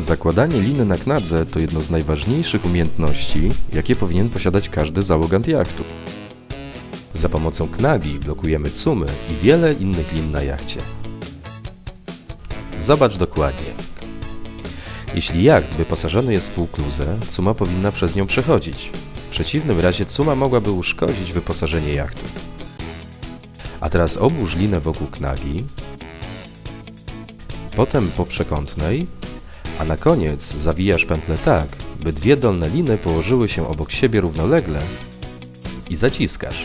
Zakładanie liny na knadze to jedno z najważniejszych umiejętności, jakie powinien posiadać każdy załogant jachtu. Za pomocą knagi blokujemy cumy i wiele innych lin na jachcie. Zobacz dokładnie. Jeśli jacht wyposażony jest w półkluzę, cuma powinna przez nią przechodzić. W przeciwnym razie cuma mogłaby uszkodzić wyposażenie jachtu. A teraz obłóż linę wokół knagi, potem po przekątnej, a na koniec zawijasz pętlę tak, by dwie dolne liny położyły się obok siebie równolegle i zaciskasz.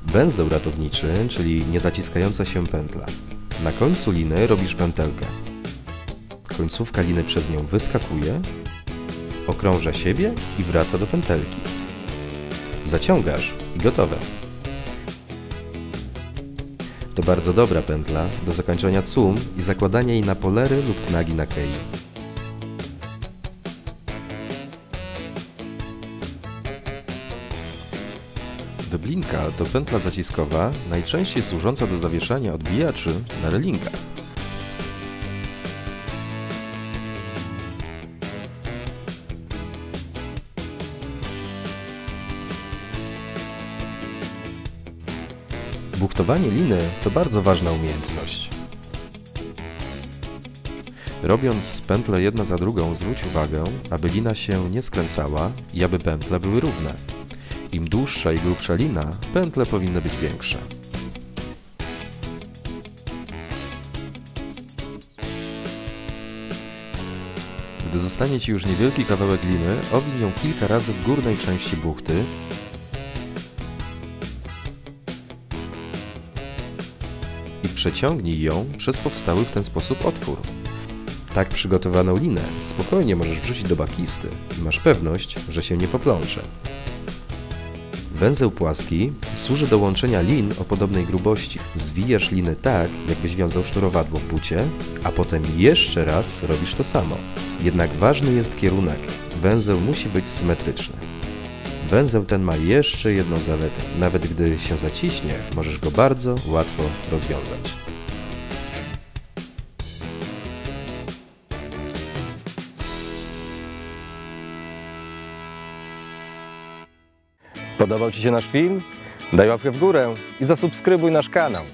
Węzeł ratowniczy, czyli niezaciskająca się pętla. Na końcu liny robisz pętelkę. Końcówka liny przez nią wyskakuje, okrąża siebie i wraca do pętelki. Zaciągasz i gotowe. To bardzo dobra pętla do zakończenia cum i zakładania jej na polery lub knagi na kei. Wyblinka to pętla zaciskowa, najczęściej służąca do zawieszania odbijaczy na relingach. Buchtowanie liny to bardzo ważna umiejętność. Robiąc pętle jedna za drugą, zwróć uwagę, aby lina się nie skręcała i aby pętle były równe. Im dłuższa i grubsza lina, pętle powinny być większe. Gdy zostanie Ci już niewielki kawałek liny, owin ją kilka razy w górnej części buchty i przeciągnij ją przez powstały w ten sposób otwór. Tak przygotowaną linę spokojnie możesz wrzucić do bakisty i masz pewność, że się nie poplącze. Węzeł płaski służy do łączenia lin o podobnej grubości. Zwijasz liny tak, jakbyś wiązał sznurowadło w bucie, a potem jeszcze raz robisz to samo. Jednak ważny jest kierunek. Węzeł musi być symetryczny. Węzeł ten ma jeszcze jedną zaletę. Nawet gdy się zaciśnie, możesz go bardzo łatwo rozwiązać. Podobał Ci się nasz film? Daj łapkę w górę i zasubskrybuj nasz kanał.